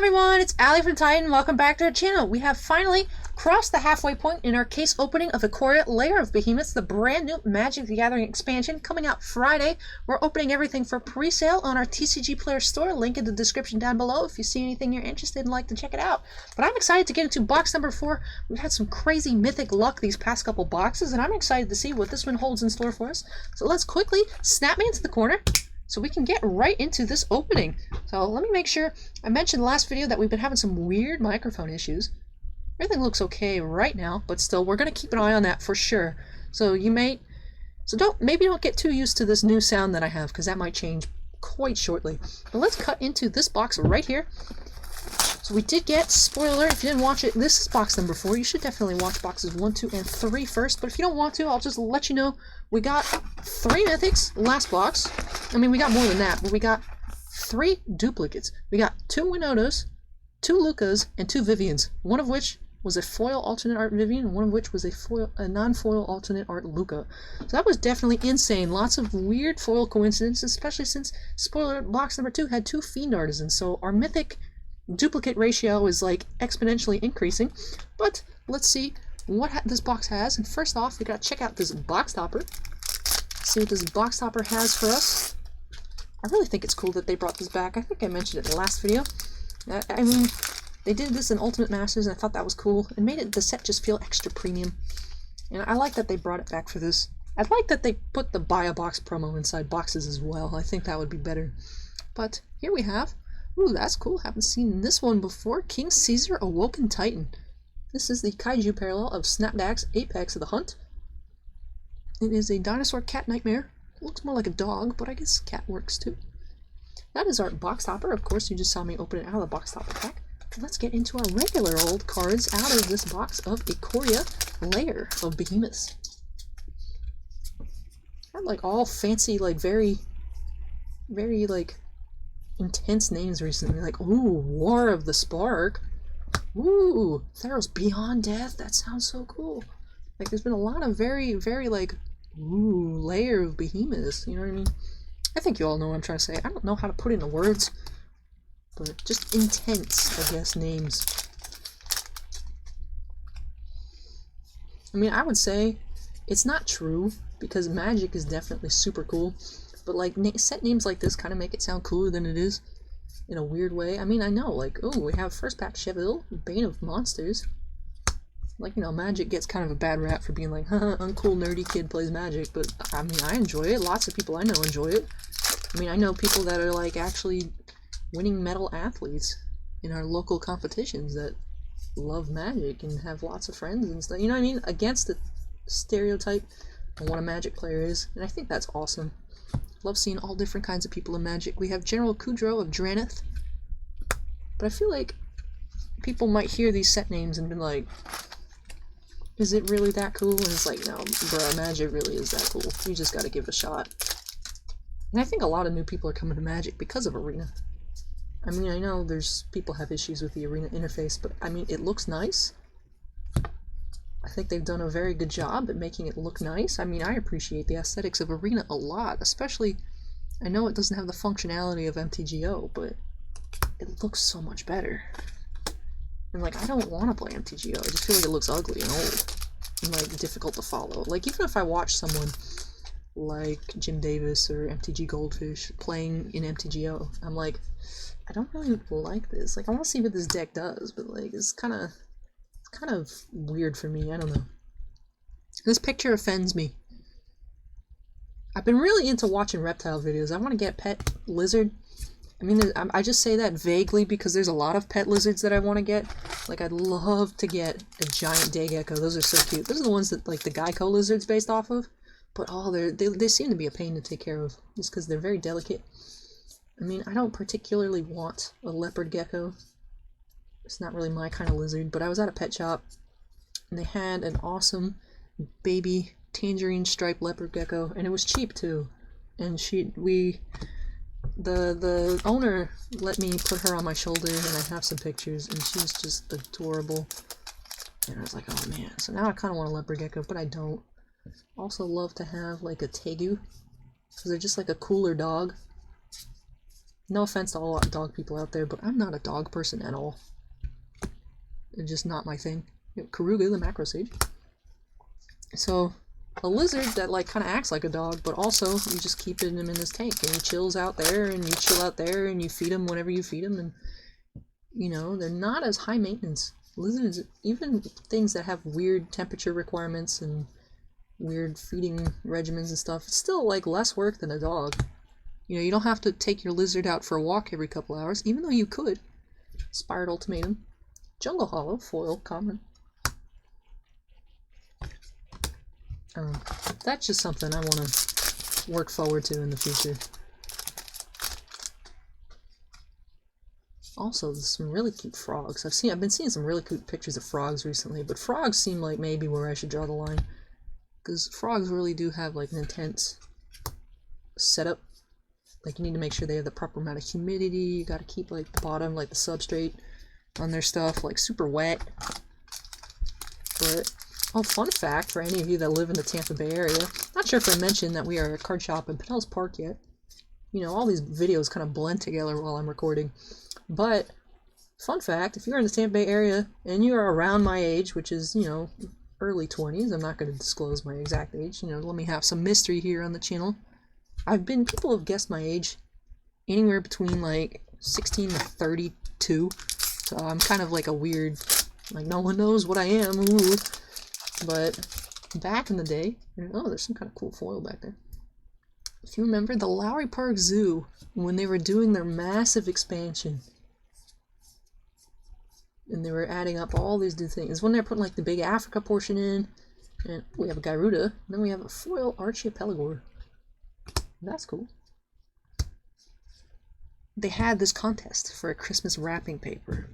everyone, it's Allie from Titan. Welcome back to our channel. We have finally crossed the halfway point in our case opening of IKORIA LAIR of Behemoths, the brand new Magic the Gathering expansion coming out Friday. We're opening everything for pre-sale on our TCG Player store. Link in the description down below if you see anything you're interested in, like to check it out. But I'm excited to get into box number 4. We've had some crazy mythic luck these past couple boxes, and I'm excited to see what this one holds in store for us. So let's quickly snap me into the corner so we can get right into this opening. So let me make sure, I mentioned last video that we've been having some weird microphone issues. Everything looks okay right now, but still, we're going to keep an eye on that for sure. So maybe don't get too used to this new sound that I have, because that might change quite shortly. But let's cut into this box right here. So we did get, spoiler, if you didn't watch it, this is box number 4. You should definitely watch boxes 1, 2, and 3 first. But if you don't want to, I'll just let you know we got 3 mythics last box. I mean, we got more than that, but we got 3 duplicates. We got 2 Winotos, 2 Lukas, and 2 Vivians. One of which was a foil alternate art Vivian, and one of which was a non-foil alternate art Luka. So that was definitely insane. Lots of weird foil coincidences, especially since, spoiler, box number 2 had 2 Fiend Artisans. So our mythic duplicate ratio is like exponentially increasing. But let's see what this box has. And first off, we gotta check out this box topper. See what this box topper has for us. I really think it's cool that they brought this back. I think I mentioned it in the last video. I mean, they did this in Ultimate Masters, and I thought that was cool. It made the set just feel extra premium. And I like that they brought it back for this. I'd like that they put the buy a box promo inside boxes as well. I think that would be better. But here we have, ooh, that's cool. Haven't seen this one before. King Caesar Awoken Titan. This is the Kaiju parallel of Snapdack's Apex of the Hunt. It is a dinosaur cat nightmare. It looks more like a dog, but I guess cat works too. That is our box topper. Of course, you just saw me open it out of the box topper pack. Let's get into our regular old cards out of this box of IKORIA LAIR of Behemoths. Got like all fancy, like very like intense names recently. Like, ooh, War of the Spark. Ooh, Theros Beyond Death. That sounds so cool. Like, there's been a lot of very like, ooh, LAIR of Behemoths. You know what I mean? I think you all know what I'm trying to say. I don't know how to put it into words, but just intense, I guess, names. I mean, I would say it's not true, because Magic is definitely super cool, but like set names like this kind of make it sound cooler than it is, in a weird way. I mean, I know, like, oh, we have First Pack Cheville, Bane of Monsters. Like, you know, Magic gets kind of a bad rap for being like, haha, uncool nerdy kid plays Magic, but I mean, I enjoy it. Lots of people I know enjoy it. I mean, I know people that are like actually winning medal athletes in our local competitions that love Magic and have lots of friends and stuff. You know what I mean? Against the stereotype of what a Magic player is. And I think that's awesome. Love seeing all different kinds of people in Magic. We have General Kudro of Draneth. But I feel like people might hear these set names and be like, is it really that cool? And it's like, no, bruh, Magic really is that cool. You just gotta give it a shot. And I think a lot of new people are coming to Magic because of Arena. I mean, I know there's people have issues with the Arena interface, but I mean, it looks nice. I think they've done a very good job at making it look nice. I mean, I appreciate the aesthetics of Arena a lot, especially, I know it doesn't have the functionality of MTGO, but it looks so much better. And like, I don't want to play MTGO, I just feel like it looks ugly and old, and like, difficult to follow. Like, even if I watch someone like Jim Davis or MTG Goldfish playing in MTGO, I'm like, I don't really like this. Like, I want to see what this deck does, but like, it's kind of weird for me. I don't know. This picture offends me. I've been really into watching reptile videos. I want to get pet lizard. I mean, I just say that vaguely because there's a lot of pet lizards that I want to get. Like, I'd love to get a giant day gecko. Those are so cute. Those are the ones that, like, the Geico lizard's based off of. But, oh, they seem to be a pain to take care of, just because they're very delicate. I mean, I don't particularly want a leopard gecko. It's not really my kind of lizard, but I was at a pet shop, and they had an awesome baby tangerine striped leopard gecko, and it was cheap, too. And the owner let me put her on my shoulder, and I have some pictures, and she's just adorable. And I was like, oh man. So now I kind of want a leopard gecko, but I don't. Also love to have like a tegu, because they're just like a cooler dog. No offense to all dog people out there, but I'm not a dog person at all. It's just not my thing. Karuga, the macro sage. So, a lizard that like kind of acts like a dog, but also you just keep him in his tank, and he chills out there, and you chill out there, and you feed him whenever you feed him, and you know, they're not as high maintenance. Lizards, even things that have weird temperature requirements and weird feeding regimens and stuff, it's still like less work than a dog. You know, you don't have to take your lizard out for a walk every couple hours, even though you could. Inspired Ultimatum. Jungle Hollow, foil, common. That's just something I want to work forward to in the future. Also, there's some really cute frogs. I've been seeing some really cute pictures of frogs recently, but frogs seem like maybe where I should draw the line. Because frogs really do have like an intense setup. Like you need to make sure they have the proper amount of humidity, you gotta keep like the bottom, like the substrate on their stuff, like super wet. But, oh, fun fact for any of you that live in the Tampa Bay area, not sure if I mentioned that we are a card shop in Pinellas Park yet. You know, all these videos kind of blend together while I'm recording. But, fun fact, if you're in the Tampa Bay area and you are around my age, which is, you know, early 20s, I'm not going to disclose my exact age, you know, let me have some mystery here on the channel. People have guessed my age anywhere between like 16 to 32, so I'm kind of like a weird, like no one knows what I am, ooh. But back in the day, oh, there's some kind of cool foil back there. If you remember the Lowry Park Zoo, when they were doing their massive expansion, and they were adding up all these new things, when they're putting like the big Africa portion in, and we have a Gyruda, and then we have a foil Archaepelagore. That's cool. They had this contest for a Christmas wrapping paper,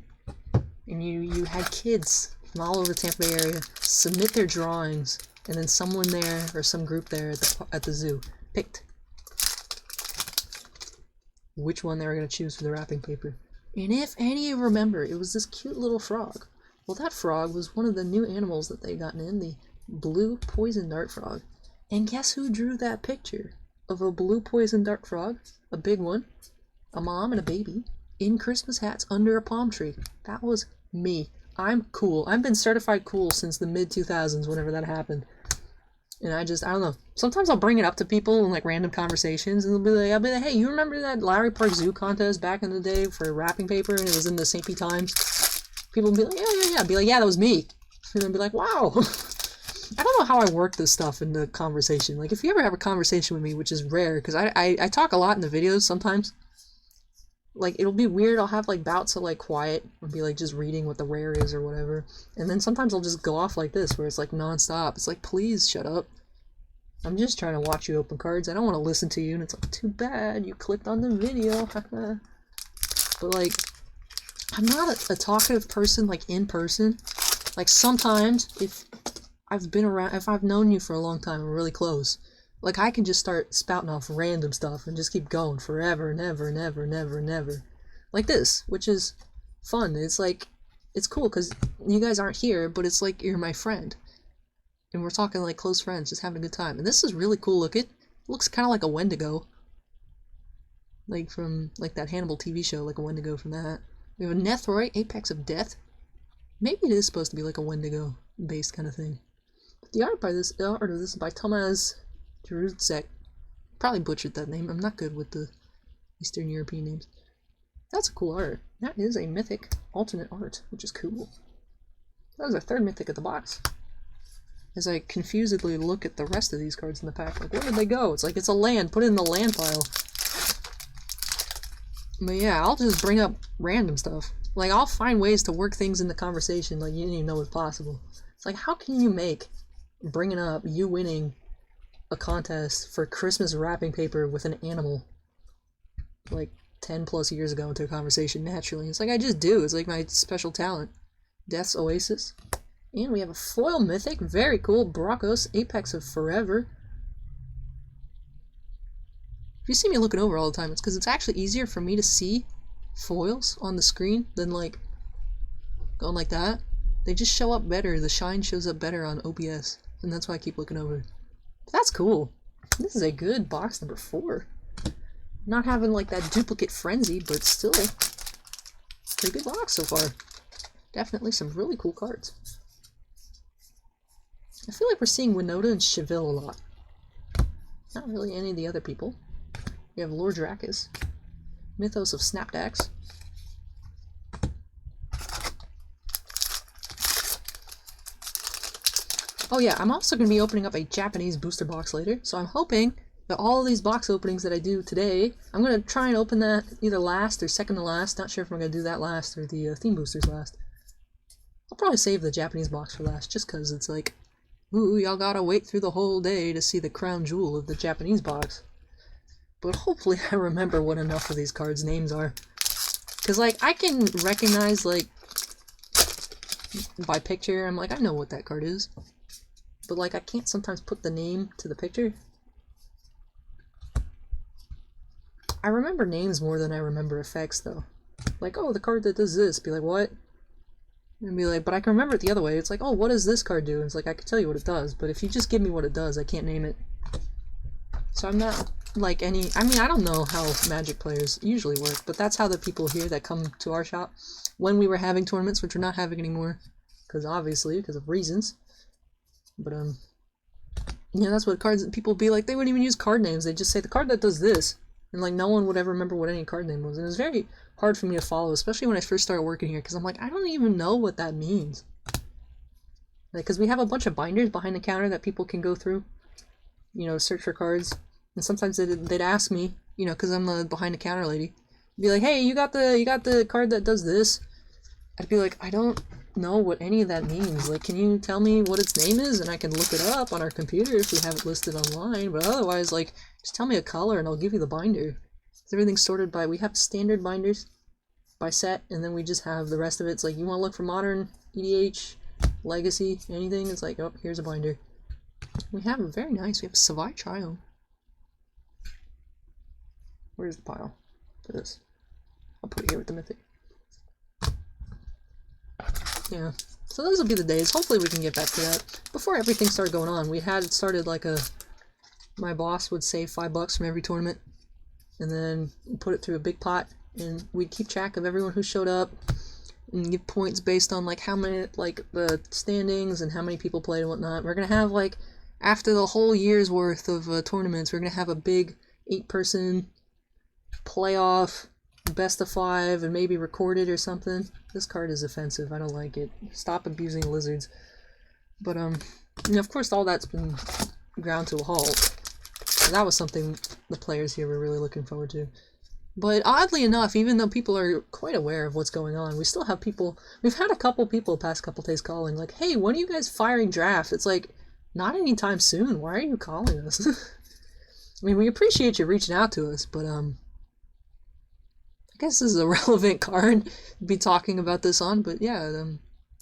and you had kids from all over the Tampa Bay area submit their drawings, and then someone there or some group there at the zoo picked which one they were going to choose for the wrapping paper. And if any of you remember, it was this cute little frog. Well, that frog was one of the new animals that they gotten in, the blue poison dart frog. And guess who drew that picture of a blue poison dart frog? A big one, a mom and a baby, in Christmas hats under a palm tree. That was me. I'm cool. I've been certified cool since the mid-2000s, whenever that happened. And I don't know. Sometimes I'll bring it up to people in like random conversations, and I'll be like, hey, you remember that Lowry Park Zoo contest back in the day for wrapping paper, and it was in the St. Pete Times? People will be like, yeah. I'd be like, yeah, that was me. And I'd be like, wow. I don't know how I work this stuff in the conversation. Like, if you ever have a conversation with me, which is rare, because I talk a lot in the videos sometimes. Like, it'll be weird. I'll have like bouts of like quiet and be like just reading what the rare is or whatever. And then sometimes I'll just go off like this, where it's like non-stop. It's like, please shut up. I'm just trying to watch you open cards. I don't want to listen to you. And it's like, too bad you clicked on the video. But like, I'm not a talkative person like in person. Like sometimes if I've known you for a long time, we're really close. Like, I can just start spouting off random stuff and just keep going forever and ever and ever and ever and ever. Like this, which is fun. It's like, it's cool because you guys aren't here, but it's like you're my friend. And we're talking like close friends, just having a good time. And this is really cool looking. It looks kind of like a Wendigo. Like from, like that Hannibal TV show, like a Wendigo from that. We have a Nethroi, Apex of Death. Maybe it is supposed to be like a Wendigo-based kind of thing. But the art of this is by Tomasz Jerudzek. Probably butchered that name. I'm not good with the Eastern European names. That's a cool art. That is a mythic alternate art, which is cool. That was our third mythic at the box. As I confusedly look at the rest of these cards in the pack, like, where did they go? It's like, it's a land. Put it in the land pile. But yeah, I'll just bring up random stuff. Like, I'll find ways to work things in the conversation like you didn't even know was possible. It's like, how can you make bringing up you winning a contest for Christmas wrapping paper with an animal like 10 plus years ago into a conversation naturally? It's like, I just do. It's like my special talent. Death's Oasis. And we have a foil mythic. Very cool. Brachos, Apex of Forever. If you see me looking over all the time, it's because it's actually easier for me to see foils on the screen than like going like that. They just show up better. The shine shows up better on OBS. And that's why I keep looking over. That's cool. This is a good box number 4. Not having like that duplicate frenzy, but still pretty good box so far. Definitely some really cool cards. I feel like we're seeing Winota and Cheville a lot. Not really any of the other people. We have Lord Dracus, Mythos of Snapdax, oh yeah, I'm also going to be opening up a Japanese booster box later, so I'm hoping that all of these box openings that I do today, I'm going to try and open that either last or second to last. Not sure if I'm going to do that last or the theme boosters last. I'll probably save the Japanese box for last, just because it's like, ooh, y'all gotta wait through the whole day to see the crown jewel of the Japanese box. But hopefully I remember what enough of these cards' names are. Because, like, I can recognize, like, by picture, I'm like, I know what that card is. But, like, I can't sometimes put the name to the picture. I remember names more than I remember effects, though. Like, oh, the card that does this. Be like, what? And be like, but I can remember it the other way. It's like, oh, what does this card do? And it's like, I can tell you what it does. But if you just give me what it does, I can't name it. So I'm not, like, I mean, I don't know how Magic players usually work, but that's how the people here that come to our shop, when we were having tournaments, which we're not having anymore, because obviously, because of reasons. But, yeah, that's what cards, people be like, they wouldn't even use card names. They just say, the card that does this. And, like, no one would ever remember what any card name was. And it was very hard for me to follow, especially when I first started working here, because I'm like, I don't even know what that means. Like, because we have a bunch of binders behind the counter that people can go through, you know, search for cards. And sometimes they'd ask me, you know, because I'm the behind the counter lady, be like, hey, you got the card that does this? I'd be like, I don't know what any of that means. Like, can you tell me what its name is? And I can look it up on our computer if we have it listed online. But otherwise, like, just tell me a color and I'll give you the binder. Everything's sorted by, we have standard binders by set, and then we just have the rest of it. It's like, you want to look for modern, EDH, legacy, anything? It's like, oh, here's a binder. We have a very nice, we have a Savai Trio. Where's the pile for this? I'll put it here with the Mythic. Yeah, so those will be the days. Hopefully we can get back to that. Before everything started going on, we had started like a, my boss would save $5 from every tournament, and then put it through a big pot, and we'd keep track of everyone who showed up, and give points based on like how many, like the standings and how many people played and whatnot. We're gonna have like, after the whole year's worth of tournaments, we're gonna have a big 8-person playoff, best of 5, and maybe recorded or something. This card is offensive. I don't like it. Stop abusing lizards. But you know, of course, all that's been ground to a halt. So that was something the players here were really looking forward to. But oddly enough, even though people are quite aware of what's going on, we still have people, we've had a couple people the past couple days calling, like, hey, when are you guys firing draft? It's like, not anytime soon. Why are you calling us? I mean, we appreciate you reaching out to us, but I guess this is a relevant card to be talking about this on, but yeah,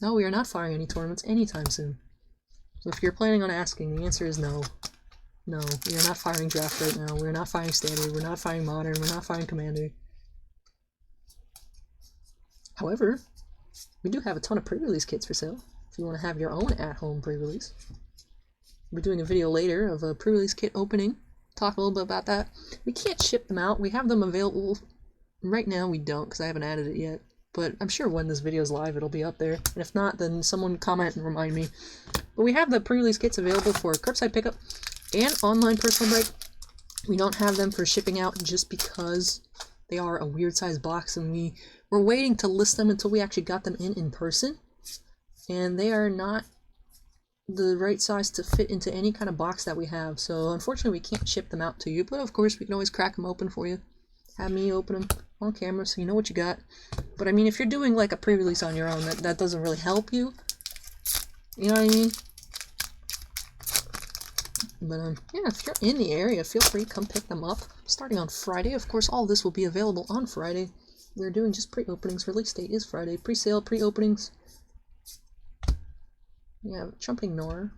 no, we are not firing any tournaments anytime soon. So if you're planning on asking, the answer is no. No, we are not firing draft right now. We're not firing standard. We're not firing modern. We're not firing commander. However, we do have a ton of pre-release kits for sale. If you want to have your own at-home pre-release, we're doing a video later of a pre-release kit opening. Talk a little bit about that. We can't ship them out. We have them available right now. We don't, because I haven't added it yet. But I'm sure when this video is live, it'll be up there. And if not, then someone comment and remind me. But we have the pre-release kits available for curbside pickup and online personal break. We don't have them for shipping out just because they are a weird size box, and we were waiting to list them until we actually got them in person, and they are not the right size to fit into any kind of box that we have. So unfortunately we can't ship them out to you, but of course we can always crack them open for you. Have me open them on camera so you know what you got. But I mean, if you're doing like a pre-release on your own, that doesn't really help you. You know what I mean? But yeah, if you're in the area, feel free to come pick them up. Starting on Friday, of course, all this will be available on Friday. We're doing just pre-openings. Release date is Friday. Pre-sale, pre-openings. Yeah, Jumping Nora.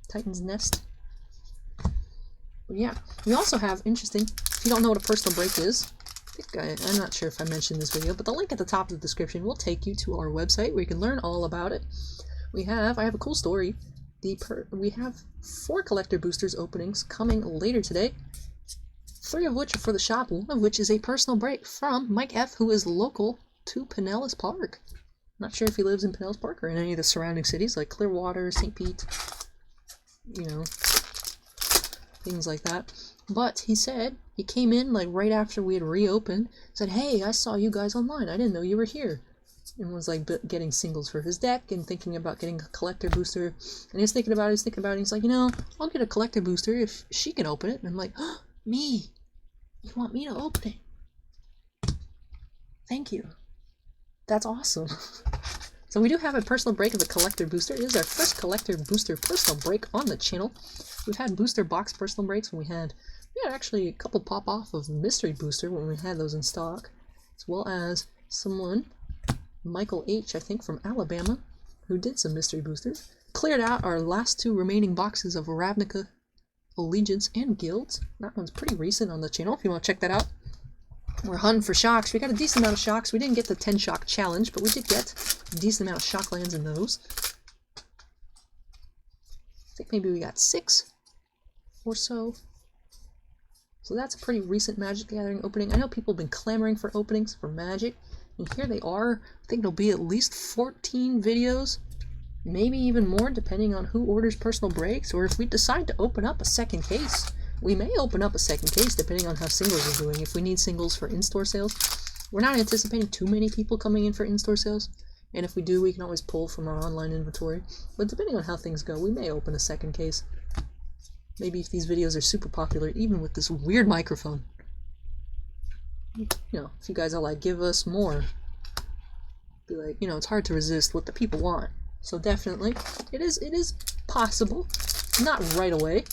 Titan's Nest. But yeah, we also have, interesting, if you don't know what a personal break is, I'm not sure if I mentioned this video, but the link at the top of the description will take you to our website where you can learn all about it. I have a cool story we have 4 collector boosters openings coming later today. 3 of which are for the shop, 1 of which is a personal break from Mike F, who is local to Pinellas Park. Not sure if he lives in Pinellas Park or in any of the surrounding cities like Clearwater, St. Pete, you know, things like that. But he said he came in like right after we had reopened, said, "Hey, I saw you guys online. I didn't know you were here." And was like getting singles for his deck and thinking about getting a collector booster. And he was thinking about it, and he's like, "You know, I'll get a collector booster if she can open it." And I'm like, "Oh, me? You want me to open it? Thank you. That's awesome." So we do have a personal break of a collector booster. It is our first collector booster personal break on the channel. We've had booster box personal breaks when we had actually a couple pop off of mystery booster when we had those in stock, as well as someone, Michael H, I think from Alabama, who did some mystery boosters. Cleared out our last 2 remaining boxes of Ravnica, Allegiance, and Guilds. That one's pretty recent on the channel if you want to check that out. We're hunting for shocks. We got a decent amount of shocks. We didn't get the 10 shock challenge, but we did get a decent amount of shock lands in those. I think maybe we got 6 or so. So that's a pretty recent Magic the Gathering opening. I know people have been clamoring for openings for Magic, and here they are. I think there'll be at least 14 videos, maybe even more, depending on who orders personal breaks, or if we decide to open up a second case. We may open up a second case depending on how singles are doing. If we need singles for in-store sales, we're not anticipating too many people coming in for in-store sales, and if we do, we can always pull from our online inventory. But depending on how things go, we may open a second case. Maybe if these videos are super popular, even with this weird microphone. You know, if you guys are like, give us more, be like, you know, it's hard to resist what the people want. So definitely, it is possible. Not right away.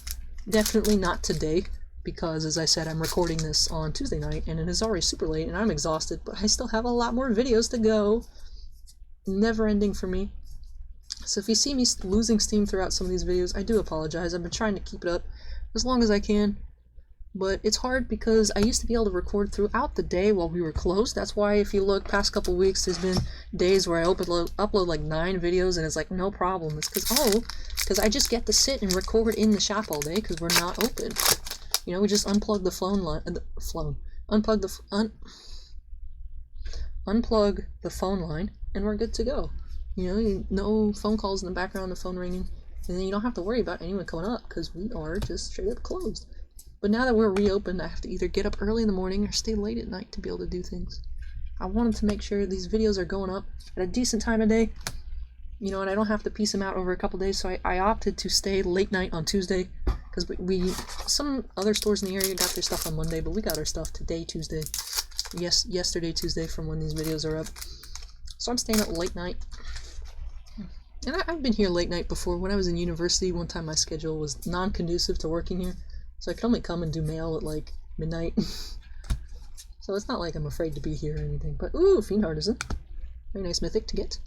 Definitely not today, because as I said, I'm recording this on Tuesday night, and it is already super late, and I'm exhausted, but I still have a lot more videos to go. Never ending for me. So if you see me losing steam throughout some of these videos, I do apologize. I've been trying to keep it up as long as I can, but it's hard because I used to be able to record throughout the day while we were closed. That's why if you look past couple weeks, there's been days where I upload like 9 videos, and it's like no problem. It's because I just get to sit and record in the shop all day because we're not open. You know, we just unplug the unplug the phone line, and we're good to go. You know, no phone calls in the background, the phone ringing, and then you don't have to worry about anyone coming up because we are just straight up closed. But now that we're reopened, I have to either get up early in the morning or stay late at night to be able to do things. I wanted to make sure these videos are going up at a decent time of day, you know, and I don't have to piece them out over a couple days, so I opted to stay late night on Tuesday, because some other stores in the area got their stuff on Monday, but we got our stuff today, Tuesday. Yesterday, Tuesday, from when these videos are up. So I'm staying up late night. And I've been here late night before. When I was in university, one time my schedule was non-conducive to working here, so I could only come and do mail at like midnight. So it's not like I'm afraid to be here or anything. But ooh, Fiend Artisan. Very nice mythic to get.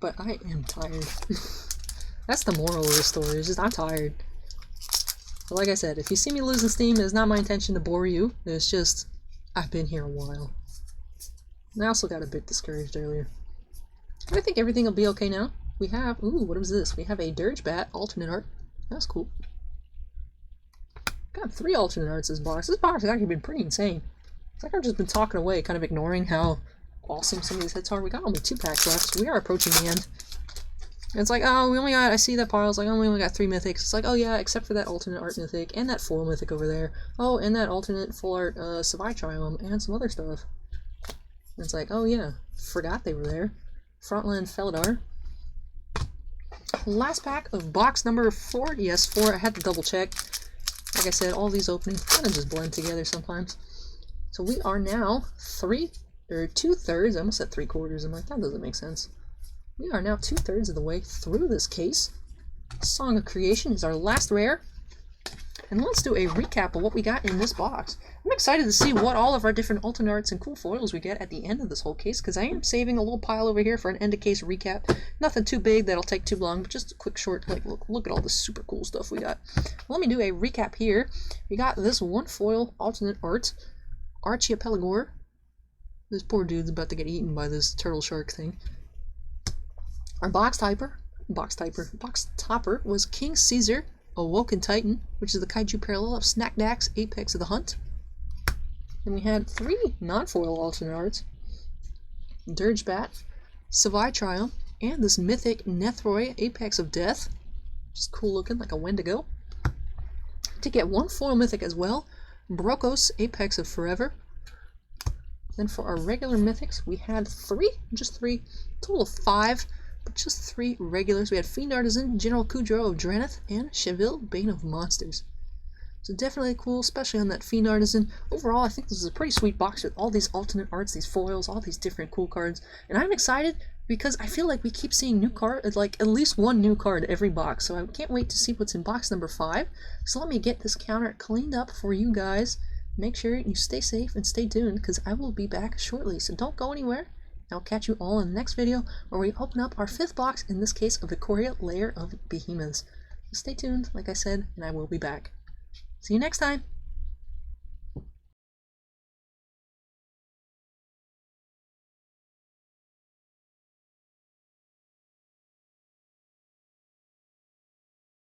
But I am tired. That's the moral of the story, is just I'm tired. But like I said, if you see me losing steam, it's not my intention to bore you. It's just, I've been here a while. And I also got a bit discouraged earlier. But I think everything will be okay now. We have, ooh, what is this? We have a Dirge Bat alternate art. That's cool. Got 3 alternate arts this box. This box has actually been pretty insane. It's like I've just been talking away, kind of ignoring how awesome some of these hits are. We got only 2 packs left, so we are approaching the end. And it's like, oh, we only got, I see that pile, it's like, oh, we only got 3 mythics. It's like, oh yeah, except for that alternate art mythic, and that foil mythic over there. Oh, and that alternate full art Savai Triome, and some other stuff. And it's like, oh yeah, forgot they were there. Frontland Felidar. Last pack of box number 4. Yes, 4. I had to double check. Like I said, all these openings kind of just blend together sometimes. So we are now 2/3. I almost said 3/4. I'm like, that doesn't make sense. We are now 2/3 of the way through this case. Song of Creation is our last rare. And let's do a recap of what we got in this box. I'm excited to see what all of our different alternate arts and cool foils we get at the end of this whole case, because I am saving a little pile over here for an end of case recap. Nothing too big that'll take too long, but just a quick short, like, look at all this super cool stuff we got. Let me do a recap here. We got this 1 foil alternate art, Archiapelagor. This poor dude's about to get eaten by this turtle shark thing. Our box topper was King Caesar, Awoken Titan, which is the kaiju parallel of Snackdack's Apex of the Hunt. Then we had 3 non-foil alternate arts: Dirgebat, Savai Triumph, and this mythic Nethroi Apex of Death, which is cool looking, like a Wendigo. To get 1 foil mythic as well, Brokos Apex of Forever. Then for our regular mythics, we had 3, just 3, total of 5, but just 3 regulars. We had Fiend Artisan, General Kudro of Draneth, and Cheville, Bane of Monsters. So definitely cool, especially on that Fiend Artisan. Overall, I think this is a pretty sweet box with all these alternate arts, these foils, all these different cool cards. And I'm excited because I feel like we keep seeing new cards, like at least 1 new card every box. So I can't wait to see what's in box number 5. So let me get this counter cleaned up for you guys. Make sure you stay safe and stay tuned because I will be back shortly. So don't go anywhere. I'll catch you all in the next video where we open up our 5th box, in this case of IKORIA LAIR of Behemoths. So stay tuned, like I said, and I will be back. See you next time!